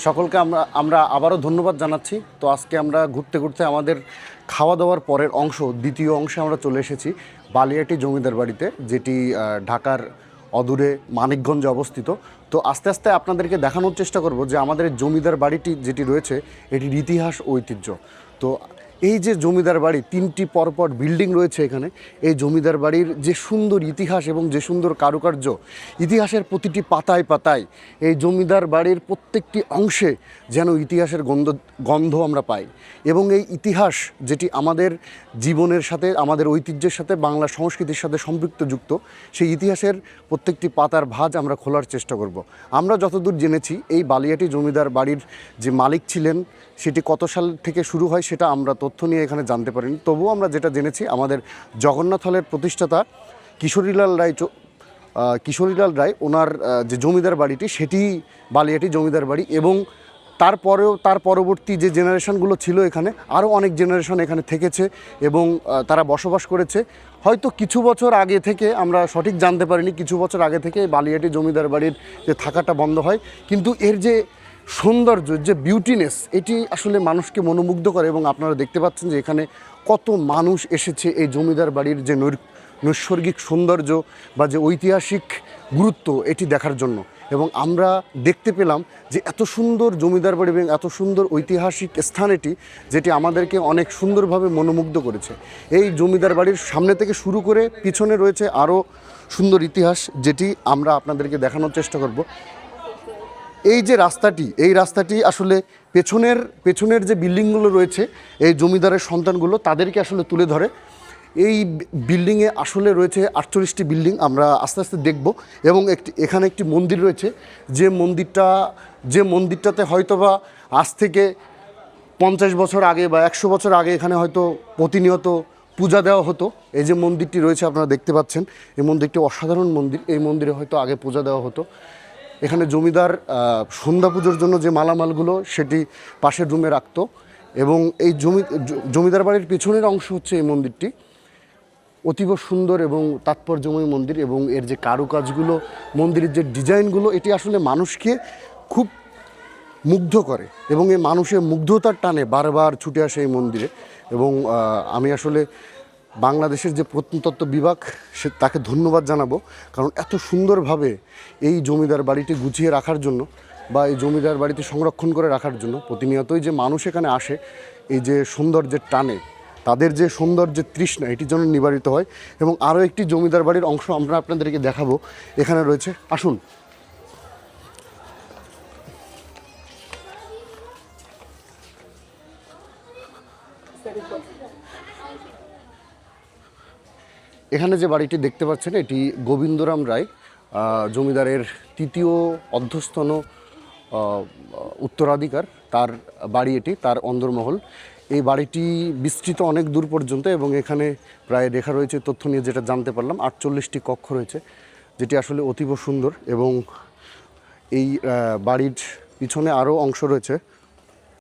সকলকে আমরা আমরা আবারও ধন্যবাদ জানাচ্ছি। তো আজকে আমরা ঘুরতে ঘুরতে আমাদের খাওয়া দাওয়ার পরের অংশ, দ্বিতীয় অংশে আমরা চলে এসেছি বালিয়াটি জমিদার বাড়িতে, যেটি ঢাকার অদূরে মানিকগঞ্জে অবস্থিত। তো আস্তে আস্তে আপনাদেরকে দেখানোর চেষ্টা করব যে আমাদের জমিদার বাড়িটি যেটি রয়েছে এটির ইতিহাস ও ঐতিহ্য। তো এই যে জমিদার বাড়ি, তিনটি পরপর বিল্ডিং রয়েছে এখানে, এই জমিদার বাড়ির যে সুন্দর ইতিহাস এবং যে সুন্দর কারুকার্য, ইতিহাসের প্রতিটি পাতায় পাতায় এই জমিদার বাড়ির প্রত্যেকটি অংশে যেন ইতিহাসের গন্ধ আমরা পাই। এবং এই ইতিহাস যেটি আমাদের জীবনের সাথে, আমাদের ঐতিহ্যের সাথে, বাংলা সংস্কৃতির সাথে যুক্ত, সেই ইতিহাসের প্রত্যেকটি পাতার ভাঁজ আমরা খোলার চেষ্টা করব। আমরা যতদূর জেনেছি এই বালিয়াটি জমিদার বাড়ির যে মালিক ছিলেন সেটি কত সাল থেকে শুরু হয় সেটা আমরা তথ্য নিয়ে এখানে জানতে পারিনি। তবুও আমরা যেটা জেনেছি, আমাদের জগন্নাথ হলের প্রতিষ্ঠাতা কিশোরীলাল রায় ওনার যে জমিদার বাড়িটি সেটি বালিয়াটি জমিদার বাড়ি। এবং তার পরবর্তী যে জেনারেশনগুলো ছিল এখানে, আরও অনেক জেনারেশন এখানে থেকেছে এবং তারা বসবাস করেছে। হয়তো কিছু বছর আগে থেকে, আমরা সঠিক জানতে পারিনি, কিছু বছর আগে থেকে বালিয়াটি জমিদার বাড়ির যে থাকাটা বন্ধ হয়, কিন্তু এর যে সৌন্দর্য, যে বিউটিনেস, এটি আসলে মানুষকে মনোমুগ্ধ করে। এবং আপনারা দেখতে পাচ্ছেন যে এখানে কত মানুষ এসেছে এই জমিদার বাড়ির যে নৈসর্গিক সৌন্দর্য বা যে ঐতিহাসিক গুরুত্ব এটি দেখার জন্য। এবং আমরা দেখতে পেলাম যে এত সুন্দর জমিদার বাড়ি এবং এত সুন্দর ঐতিহাসিক স্থান এটি, যেটি আমাদেরকে অনেক সুন্দরভাবে মনোমুগ্ধ করেছে। এই জমিদার বাড়ির সামনে থেকে শুরু করে পিছনে রয়েছে আরও সুন্দর ইতিহাস, যেটি আমরা আপনাদেরকে দেখানোর চেষ্টা করব। এই যে রাস্তাটি, এই রাস্তাটি আসলে পেছনের যে বিল্ডিংগুলো রয়েছে, এই জমিদারের সন্তানগুলো তাদেরকে আসলে তুলে ধরে। এই বিল্ডিংয়ে আসলে রয়েছে 48টি বিল্ডিং, আমরা আস্তে আস্তে দেখব। এবং এখানে একটি মন্দির রয়েছে, যে মন্দিরটাতে হয়তোবা আজ থেকে 50 বছর আগে বা 100 বছর আগে এখানে হয়তো প্রতিনিয়ত পূজা দেওয়া হতো। এই যে মন্দিরটি রয়েছে আপনারা দেখতে পাচ্ছেন, এই মন্দিরটি অসাধারণ মন্দির। এই মন্দিরে হয়তো আগে পূজা দেওয়া হতো। এখানে জমিদার সন্ধ্যা পুজোর জন্য যে মালামালগুলো সেটি পাশের রুমে রাখতো। এবং এই জমিদার বাড়ির পেছনের অংশ হচ্ছে এই মন্দিরটি, অতীব সুন্দর এবং তাৎপর্যময় মন্দির। এবং এর যে কারুকাজগুলো, মন্দিরের যে ডিজাইনগুলো, এটি আসলে মানুষকে খুব মুগ্ধ করে এবং এই মানুষের মুগ্ধতার টানে বারবার ছুটে আসে এই মন্দিরে। এবং আমি আসলে বাংলাদেশের যে প্রত্নতত্ত্ব বিভাগ তাকে ধন্যবাদ জানাবো, কারণ এত সুন্দরভাবে এই জমিদার বাড়িটি গুছিয়ে রাখার জন্য বা এই জমিদার বাড়িতে সংরক্ষণ করে রাখার জন্য প্রতিনিয়তই যে মানুষ এখানে আসে, এই যে সৌন্দর্যের টানে, তাদের যে সৌন্দর্যের তৃষ্ণা, এটির জন্য নিবারিত হয়। এবং আরও একটি জমিদার বাড়ির অংশ আমরা আপনাদেরকে দেখাবো, এখানে রয়েছে, আসুন। এখানে যে বাড়িটি দেখতে পাচ্ছেন এটি গোবিন্দরাম রায় জমিদারের তৃতীয় অধ্যস্তন উত্তরাধিকার, তার বাড়ি এটি, তার অন্দরমহল। এই বাড়িটি বিস্তৃত অনেক দূর পর্যন্ত এবং এখানে প্রায় লেখা রয়েছে, তথ্য নিয়ে যেটা জানতে পারলাম, 48টি কক্ষ রয়েছে, যেটি আসলে অতীব সুন্দর। এবং এই বাড়ির পিছনে আরও অংশ রয়েছে,